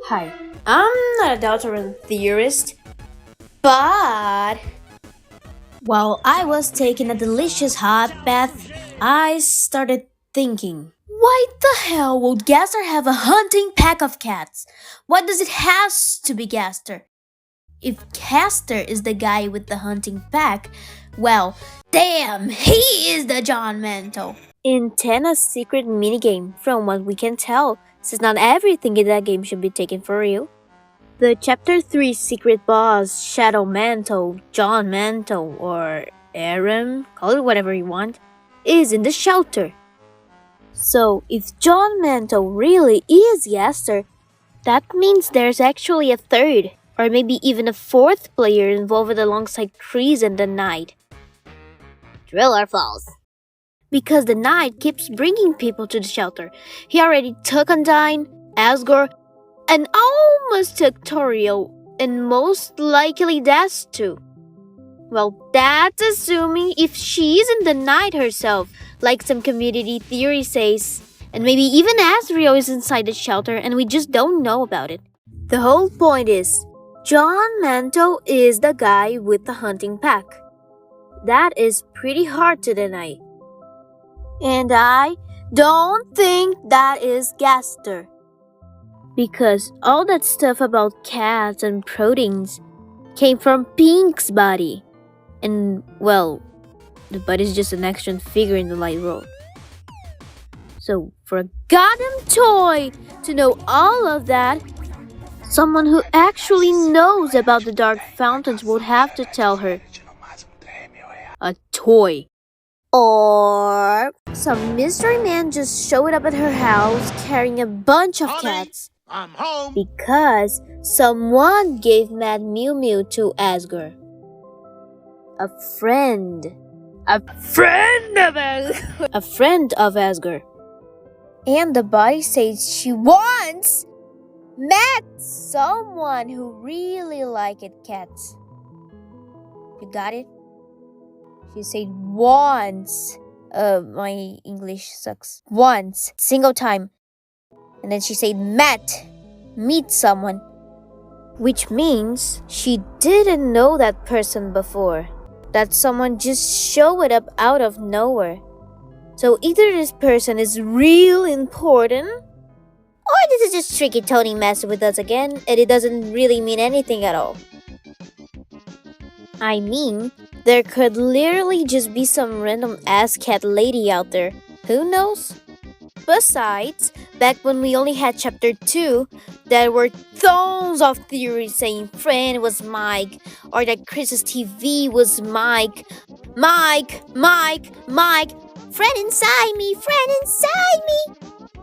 Hi, I'm not a Deltarune theorist, but while I was taking a delicious hot bath, I started thinking, why the hell would Gaster have a hunting pack of cats? Why does it has to be Gaster? If Gaster is the guy with the hunting pack, well, damn, he is the John Mantle. In Tana's secret minigame, from what we can tell, since not everything in that game should be taken for real. The Chapter 3 secret boss, Shadow Mantle, John Mantle, or Aaron, call it whatever you want, is in the shelter. So, if John Mantle really is Gaster, that means there's actually a third, or maybe even a fourth player involved alongside Chris and the Knight. True or false? Because the Knight keeps bringing people to the shelter. He already took Undyne, Asgore, and almost took Toriel, and most likely Des too. Well, that's assuming if she isn't the Knight herself, like some community theory says. And maybe even Asriel is inside the shelter and we just don't know about it. The whole point is, John Mantle is the guy with the hunting pack. That is pretty hard to deny. And I don't think that is Gaster. Because all that stuff about cats and proteins came from Pink's body. And, well, the body's just an action figure in the light world. So, for a goddamn toy to know all of that, someone who actually knows about the dark fountains would have to tell her. A toy. Or some mystery man just showed up at her house carrying a bunch of cats. I'm home. Because someone gave Mad Mew Mew to Asgore. A friend. A friend of Asgore. A friend of Asgore. And the body says she once met someone who really liked cats. You got it? She said once. My English sucks. Once. Single time. And then she said meet someone. Which means she didn't know that person before. That someone just showed up out of nowhere. So either this person is real important, or this is just tricky Tony messing with us again and it doesn't really mean anything at all. I mean, there could literally just be some random ass cat lady out there. Who knows? Besides, back when we only had Chapter 2, there were tons of theories saying Fran was Mike, or that Chris's TV was Mike. Mike! Fran inside me!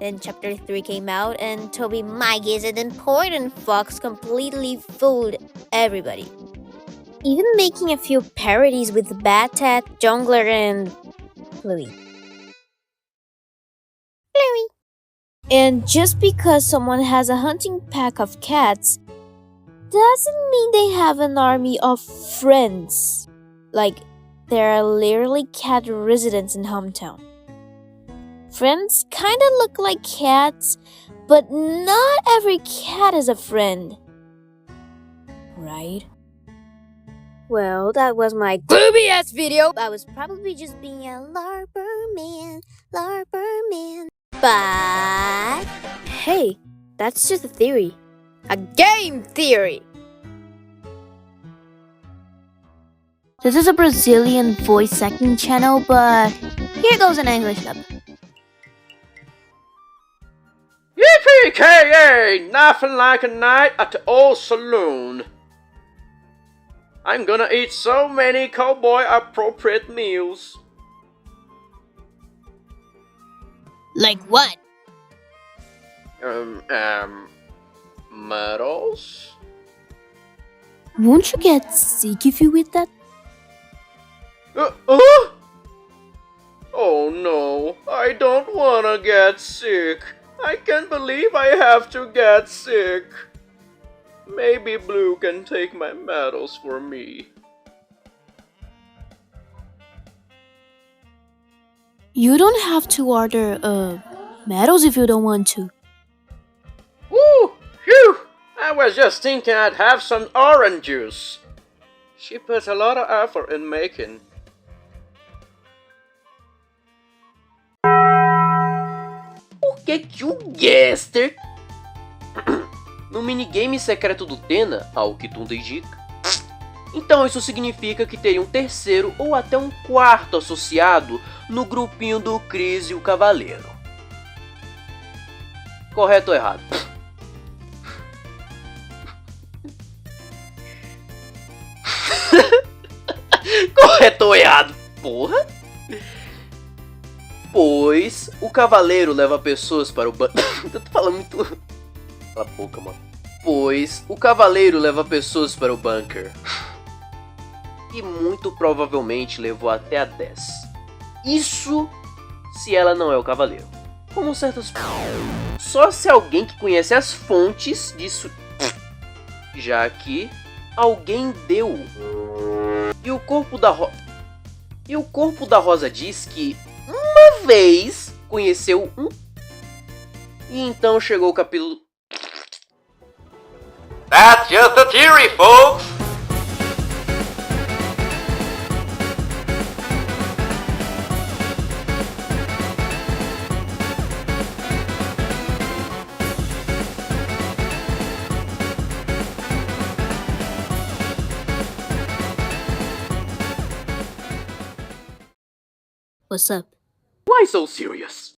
Then Chapter 3 came out and Toby Mike is an important fox completely fooled everybody. Even making a few parodies with Batat, Jungler, and Bluey. And just because someone has a hunting pack of cats doesn't mean they have an army of friends. Like, there are literally cat residents in hometown. Friends kinda look like cats, but not every cat is a friend. Right? Well, that was my gloomy ass video. I was probably just being a larper man. But hey, that's just a theory. A game theory! This is a Brazilian voice acting channel, but here goes an English dub. Yippee-ki-yay! Nothing like a night at the old saloon. I'm gonna eat so many cowboy-appropriate meals. Like what? Medals? Won't you get sick if you eat that? Oh no, I don't wanna get sick. I can't believe I have to get sick. Maybe Blue can take my medals for me. You don't have to order medals if you don't want to. Woo! Phew! was just thinking I'd have some orange juice. She put a lot of effort in making. Por que o Gaster, no minigame secreto do Tena, ao que tudo indica, então isso significa que teria um terceiro ou até um quarto associado no grupinho do Chris e o Cavaleiro. Correto ou errado? Correto ou errado? Porra! Pois o Cavaleiro leva pessoas para o Eu tô falando muito... Cala a boca, mano. Pois o Cavaleiro leva pessoas para o bunker. E muito provavelmente levou até a 10. Isso se ela não é o Cavaleiro. Como certas... Só se alguém que conhece as fontes disso... Já que alguém deu. E o corpo da Rosa diz que uma vez conheceu um... E então chegou o capítulo... That's just a theory, folks! What's up? Why so serious?